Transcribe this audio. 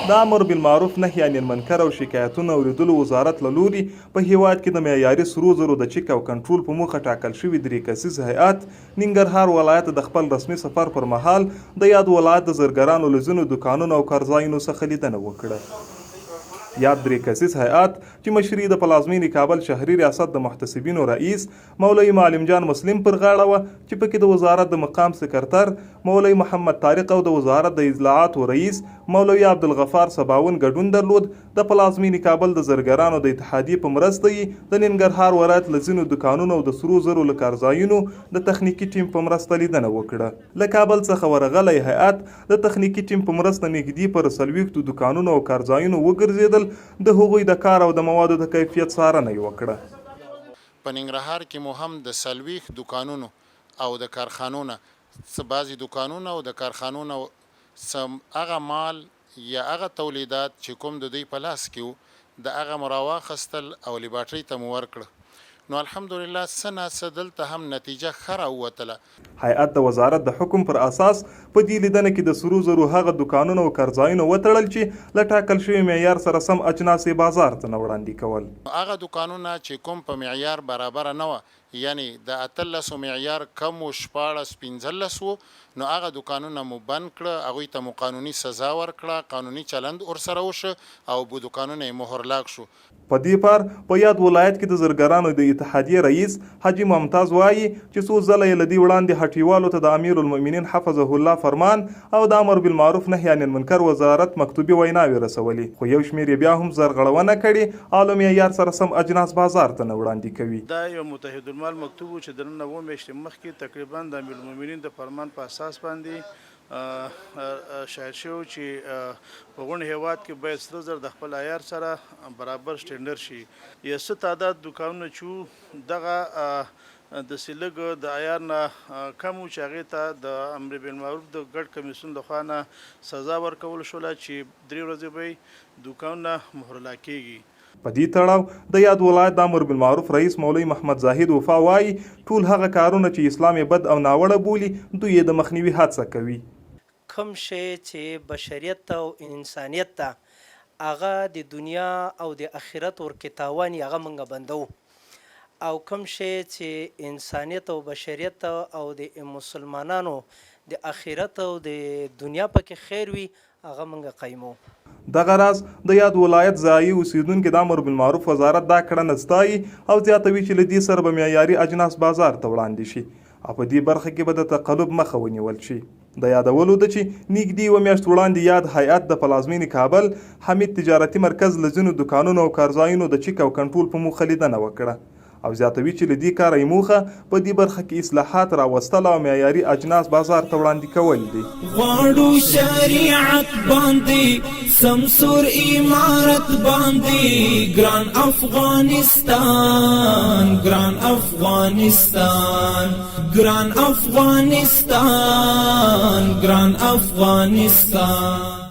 د امر بالمعروف نهي عن المنکر او شکایتونو اوریدلو وزارت له لوري په هیواد کې د معیاري سرو زرو د چک او کنټرول په موخه ټاکل شوي 3 کسیز هیئت ننګرهار ولایت د خپل رسمي سفر پر مهال د یاد ولایت د زرګرانو له ځینو دوکانونو او کارځایونو څخه لیدنه وکړه. یاد 3 کسیز هیئت چې مشري د پلازمینې کابل شهري ریاست د محتسبینو رئیس مولوي معلم جان مسلم پر غاړه وه چې پکې د وزارت د مقام سکرتر مولوي محمد طارق او د وزارت د اطلاعاتو رئیس مولوي عبدالغفار سباون ګډون درلود. د پلازمینې کابل د زرګرانو د اتحادیې په مرسته یې د ننګرهار ولایت له ځینو دوکانونو او د سرو زرو له کارځایونو د تخنیکي ټیم په مرسته لیدنه وکړه. له کابل څخه ورغلی هیئت د تخنیکي ټیم په مرسته نږدې پر 40 دوکانونو او کارځایونو وګرځېدل. د هغوی د کار او د موادو د کیفیت څارنه یې وکړه. په ننګرهار کې مو هم د 40 دوکانونو او د کارخانونو بعضې دوکانونه او د کارخانونو هغه مال یا هغه تولیدات چې کوم د دوی په لاس کې وو د هغه مو راواخیستل او لیبارټرۍ ته مو ورکړه. نو الحمدلله څه ناڅه دلته هم نتیجه ښه راووتله. هیئت د وزارت د حکم پر اساس په دې لیدنه کې د سرو زرو هغه دوکانونو او کارځایونو وتړل چې له ټاکل شوي معیار سره سم اجناس یې بازار ته نه وړاندې کول. هغه دوکانونه چې کوم په معیار برابره نه وه یعنی د 18 معیار کم و 14-15 و نو هغه دوکانونه مو بند کړه هغوی ته مو قانوني سزا ورکړه قانوني چلند ورسره وشه او بو دوکانونه یې مهرلاک شو. په دې پار په یاد ولایت کې د زرګرانو د اتحادیې رئیس حاجي ممتاز وایي چې څو ځله یې له دې وړاندې هټیوالو ته د امیر المؤمنین حفظه الله فرمان او د امر بالمعروف نهي عن المنکر وزارت مکتوبي ویناوې رسولي خو یو شمېر یې بیا هم زرغړونه کړې او له معیار سره سم اجناس بازار ته نه وړاندې کوي. دا یو متحد المال مکتوب و چې د نن 9 میاشتې مخکې تقریبا د امیر المؤمنین د فرمان په اساس باندې شاید شو چې په غونډ هیواد کې باید سره زر د خپل عیار سره برابر سټینډر شي. یو څه تعداد دوکانونه چې دغه د سلګ د عیار نه کم چې هغې ته د امر بالمعروف د ګډ کمیسیون لخوا نه سزا ورکول شوله چې 3 ورځې به دوکانونه مهرلا کیږي. په دې تړاو د یاد ولایت د امر بالمعروف رئیس مولوي محمد زاهد وفا وایي ټول هغه کارونه چې اسلام بد او ناوړه بولي دوی یې د مخنیوي هڅه کوي. کوم شی چې بشریت او انسانیت ته هغه د دنیا او د آخرت ورکې تاوان هغه موږ بندو او کوم شی چې انسانیت او بشریت او د مسلمانانو د آخرت او د دنیا پکې خیر وي هغه موږ قایمو. دغه راز د یاد ولایت ځایي اوسیدونکي د امر بالمعروف وزارت دا کړنه ستایي او زیاتوي چې له دې سره به معیاري اجناس بازار ته وړاندې شي او په دې برخه کې به د تقلب مخه ونیول شي. د یادولو ده چې نږدې 1 میاشت وړاندې یاد هیئت د پلازمینې کابل حمید تجارتي مرکز له ځینو دوکانونو او کارځایونو د چک او کنټرول په موخه لیدنه وکړه او زیاتوي چې له دې کاره یې موخه په دې برخه کې اصلاحات راوستل او معیاري اجناس بازار ته وړاندې کول دي. غواړو شریعت باندې سمسور امارت باندې ګران افغانستان ګران افغانستان ګران افغانستان ګران افغانستان